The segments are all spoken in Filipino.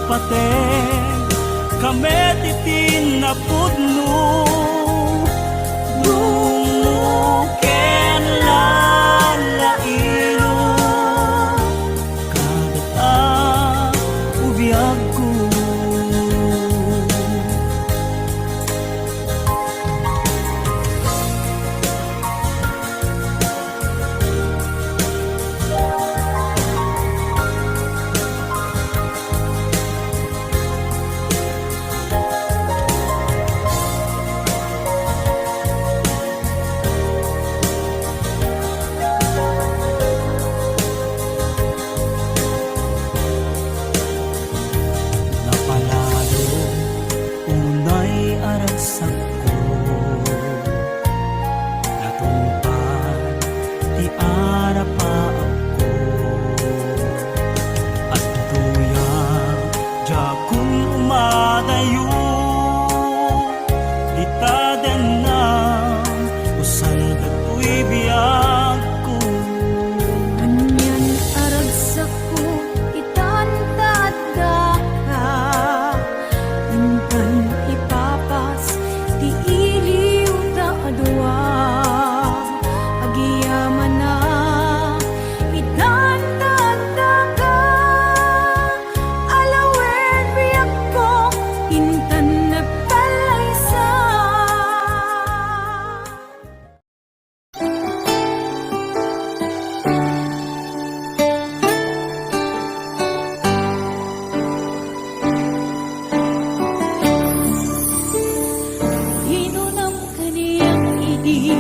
pateng kami titin na pudno dumuken lalaino kagat ubiyag ko. Malipatan, di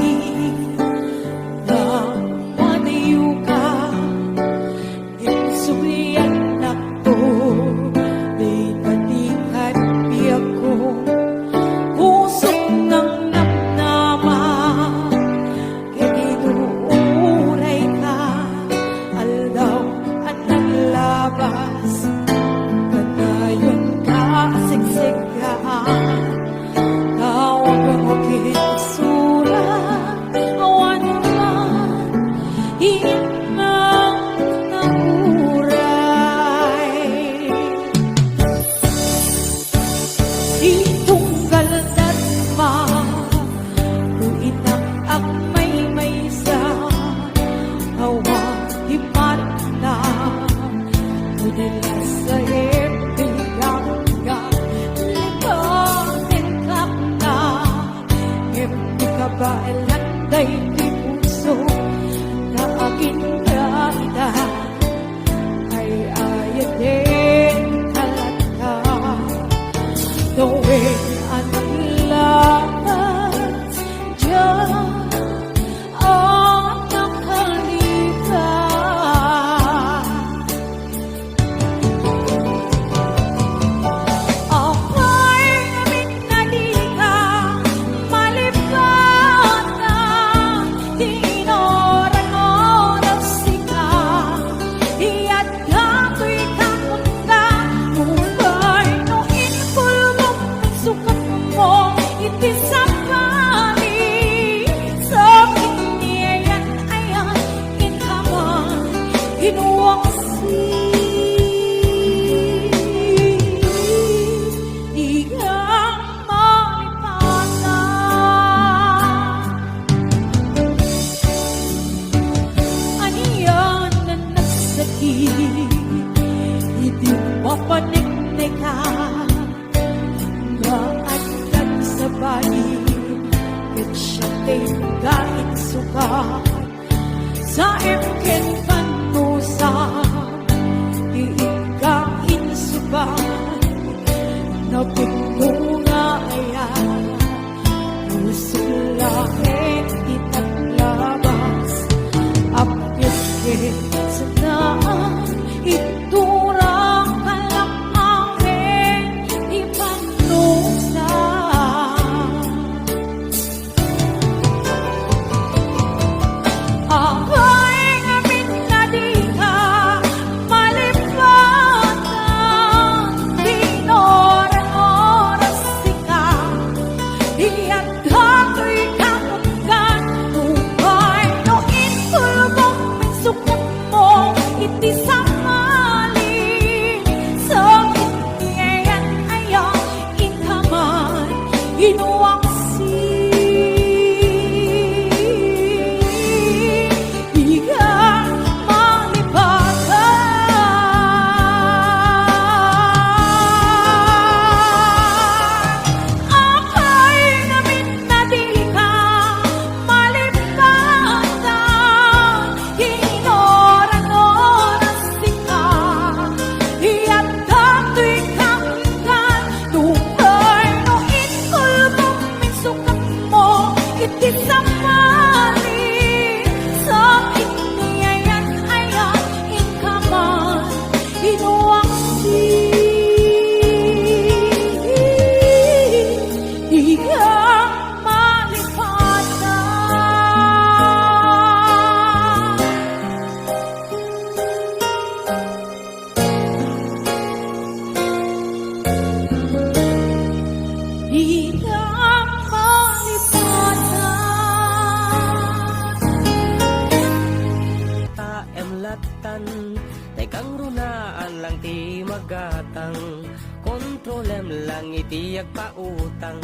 lang ti magatang, kontrolem lang iti agpautang,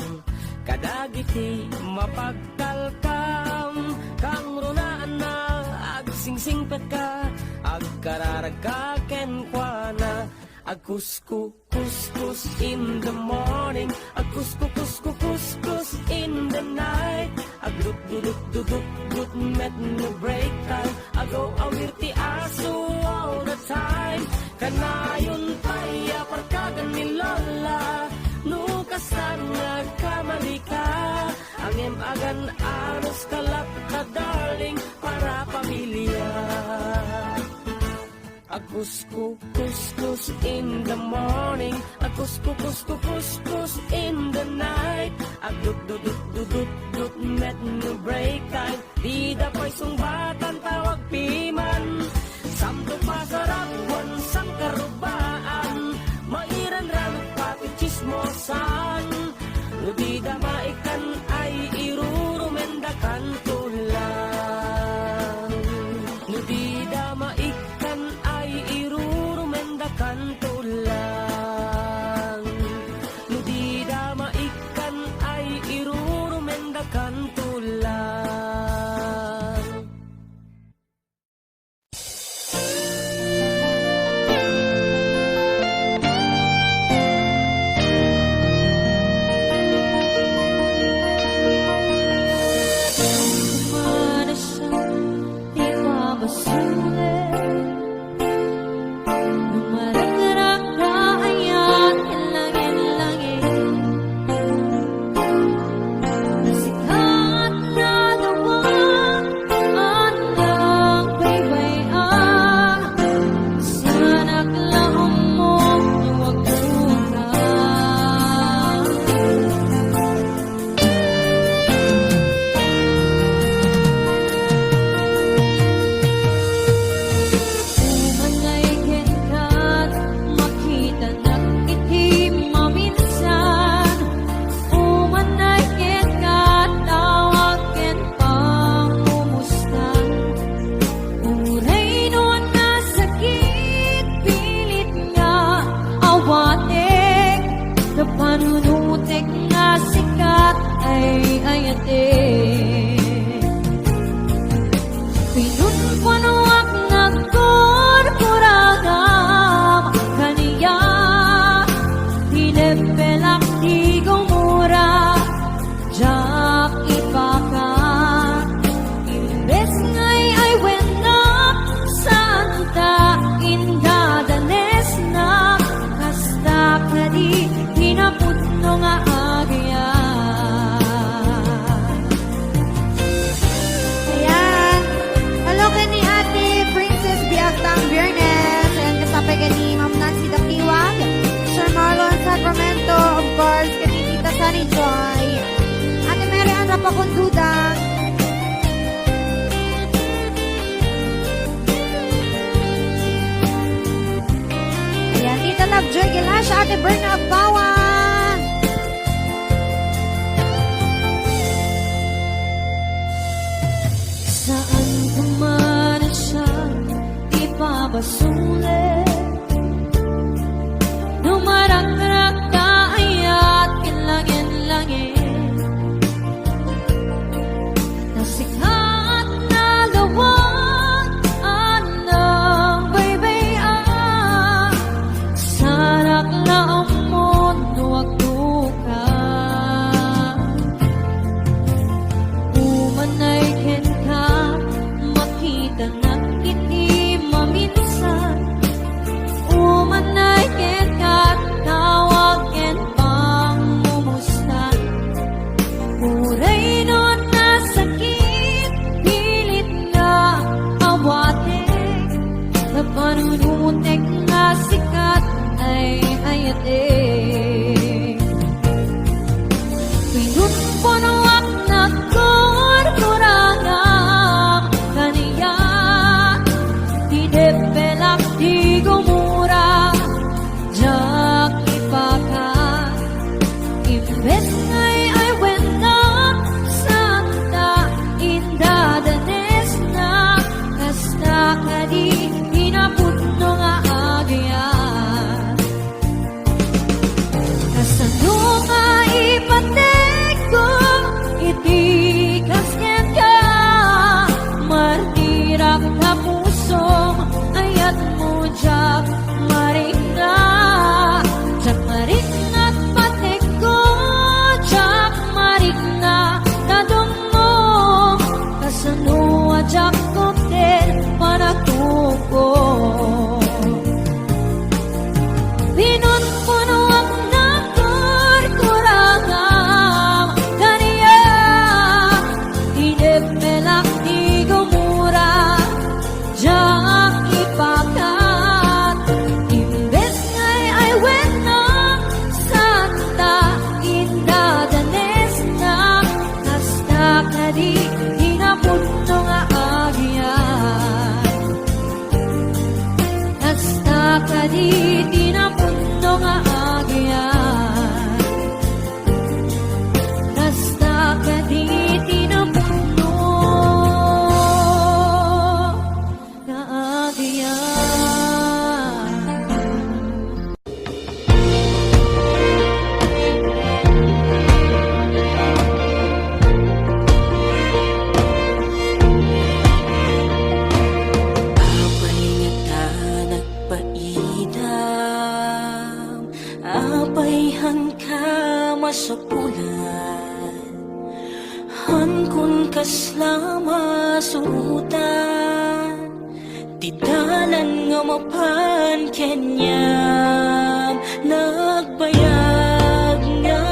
kadagiti mapagtalkam, kang runaan na agsingsingpet ka, agkararag ka kenkwana, agkuskus in the morning, agkuskus in the night, agdut met no break time, agaw awir ti aso all the time, kanayon paya parkagan ni Lola, nukasan nga kamali ka, angem agan anos kalap ka darling, para pamilya. Agkuskus in the morning, agkuskus in the night, agdut met no break time, di da po'y sungbatan tawag piman, samto pasarap wansang karubaan, mairan-ran pati chismosan, no di da maikan ay irurumendakan tulang, no di da maikan ay irurumendakan tulang, no di da maikan ay irurumendakan tulang. Pakundudang ayan, Tita Lovejoy Gilasha, Ate Berna Agbawa, saan kumana siya ipabasulit, numaragdrag kaayat kinlangin-langin, sikat na lawak ng baybayan, sarak na ang mundo agduka, umanay ken ka, makita na iti maminsan, Pinunpuno ang nagkurkurangam kaniya Hinip melak di gumura Diyak ipakat Imbes ngay ay wena Santa indadanes na Hasta kadi hinapuno nga agyan Hasta kadi hinapuno nga agyan Hasta kadi hinapuno nga agyan Apay nga ta nagpaidam Apayhan ka masapulan Han kun kaslama suutan Tidalan nga mapan kenyam Nagbayag nga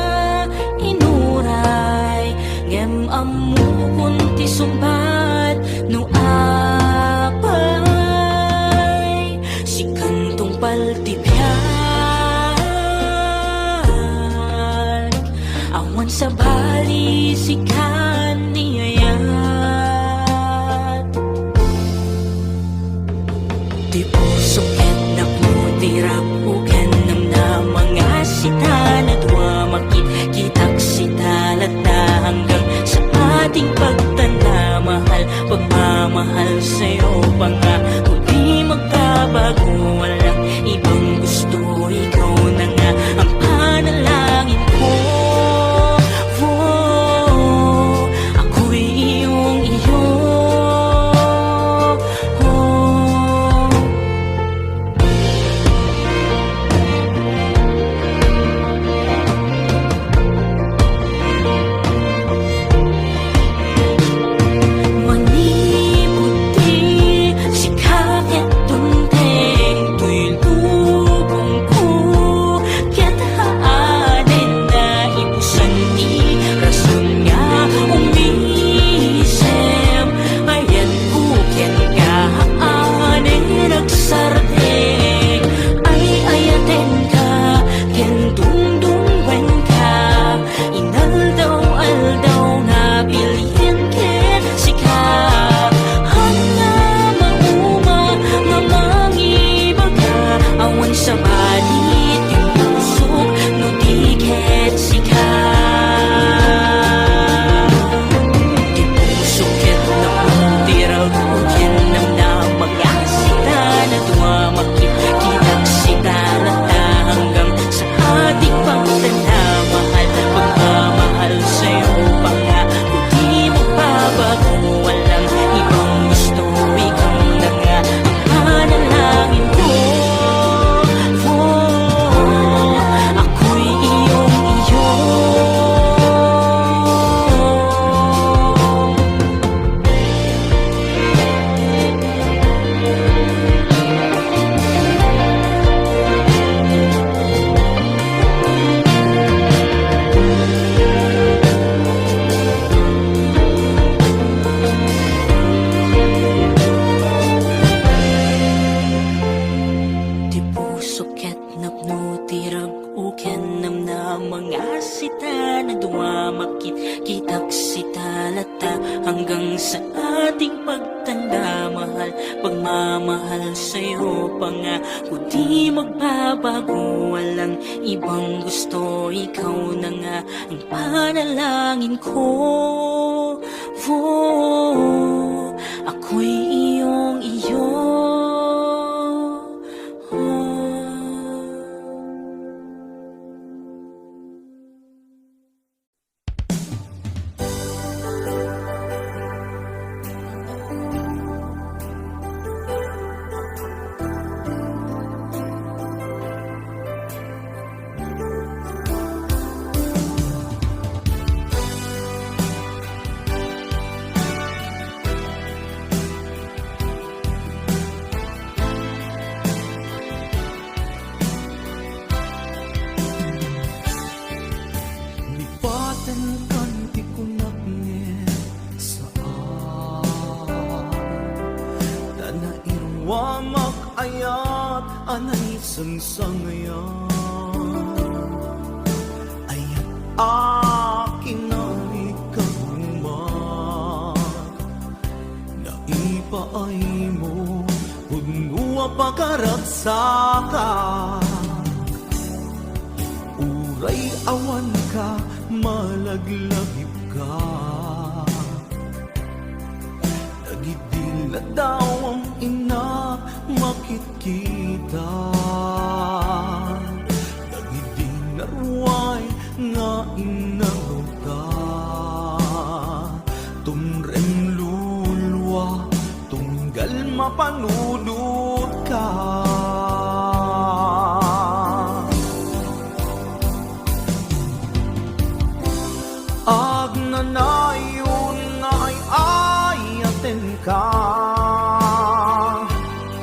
inuray Ngem amu kunti sumbat no apay Si kantong paltibyan Awan sa bali si kaniyayat Di puso ket naputirap ugan ng na mga sita na duwamakit kitak sitalat na hanggang sa ating pagtanda mahal pagmamahal sa'yo pa nga Kung magbabago walang ibang gusto ikaw na nga ang panalangin ko Ako'y iyong iyo Manibuti si kakit tunteng Tuy lubong ko Ket haanin na ibusan ni Rason nga umisem Ayan uken ka haanin nagsardeng Ay ayaten ka Ken dungdungwen ka Inaldaw-aldaw na bilhin ken sikap Hanga mauma nga mangibaga Awan sa balit yung pusok no di ket sikap Di puso ket napuntiral ko ken nam na mga sita na duwamakit kitang sitalat na hanggang sa ating pagtanda mahal pagmamahal sa'yo pa nga kung di magbabago walang ibang gusto ikaw na nga ang panalangin ko Ako'y iyong iyo Di puso ket napno tirag uken nam na mga sita na duwamakit kitak sitalata hanggang sa ating pagtanda mahal pagmamahal sa'yo pa nga kung di magbabago walang ibang gusto ikaw na nga ang panalangin ko Ako'y iyong iyo anay sangsangayan ay akin na ikaw naipaay mo punua pagkaragsaka uray awan ka malaglagip ka nagidila daw ang ina makikita nagidinaruay nga inaw ka tumrem lulwa tunggal mapanunod ka agnanayon nga ay ayaten ka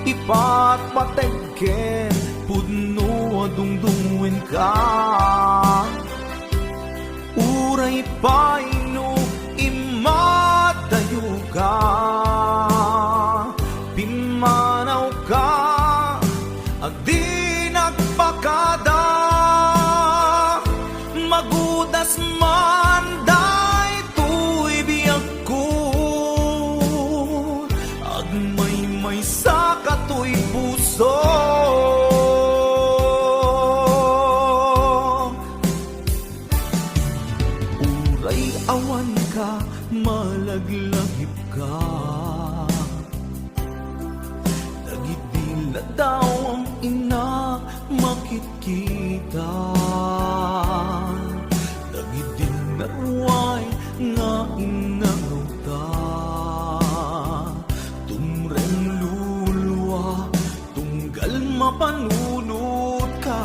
ipat pategken pudno adungdungwen ka uray paino imadayo ka pimanaw ka agdi nagpakada magudas man day tuy biyag ko agmay sa katoy puso uray awan ka malaglagip ka nagidila daw ang ina makikita nagidinaruay nga inangaw ta tumrem lulwa tunggal mapanunod ka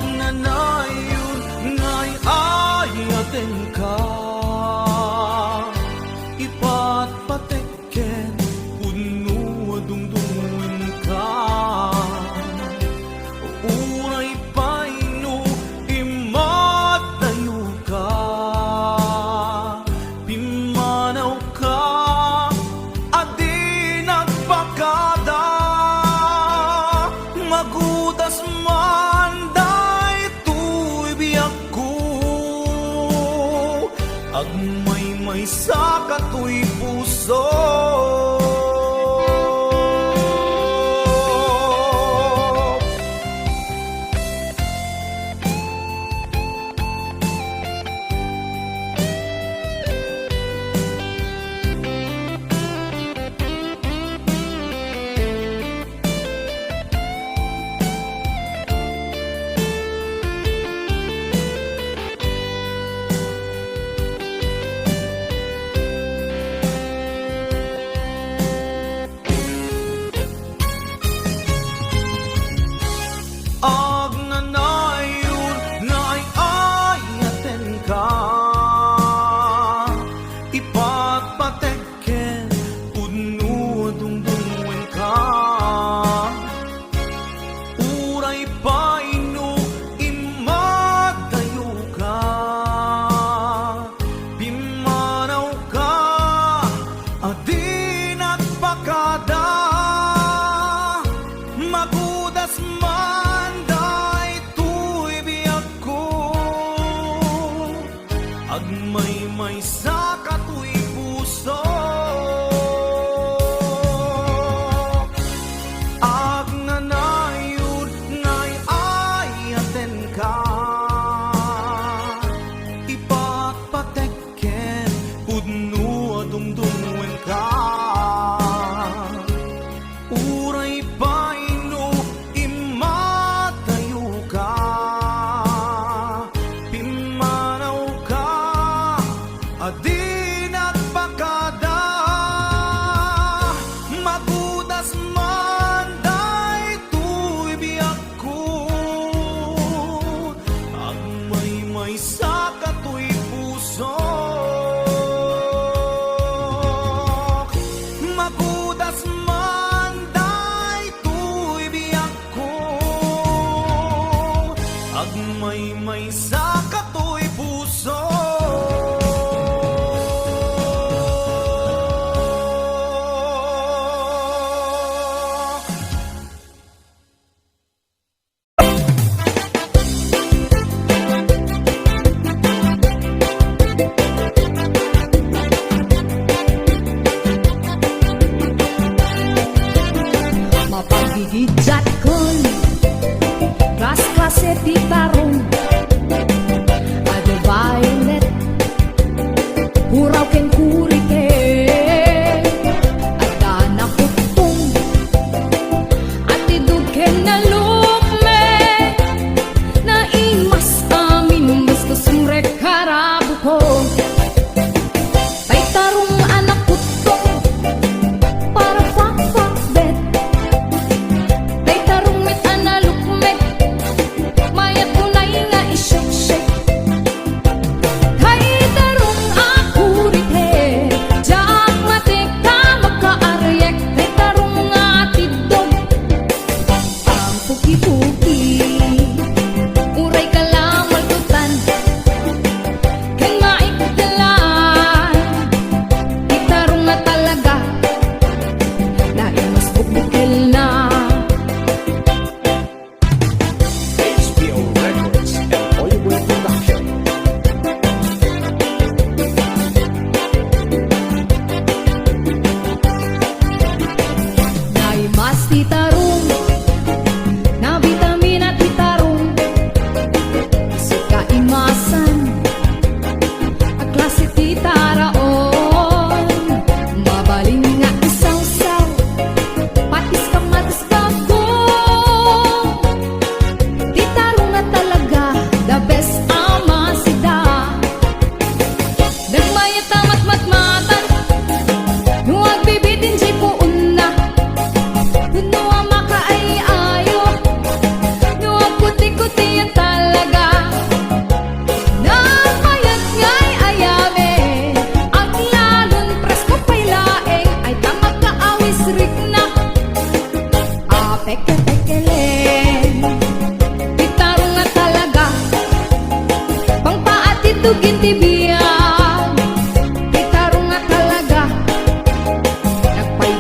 agnanayon nga'y ayaten ka ipat patekken puno adungdungin ka uray paino imadayo ka pimanaw ka adi nagpakada magudas man day tuy biyag ko agmay sa katoy puso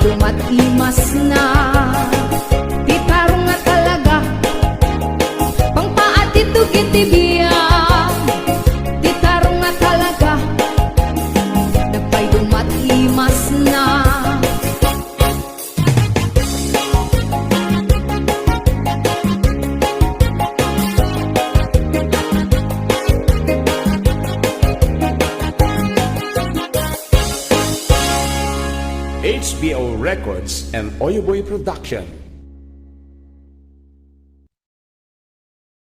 dumat imas na. Di tarong nga talaga, pangpaat ito gitibiyang. Di tarong nga talaga, nagpay dumat imas na. HBO Records and Oyoboy Production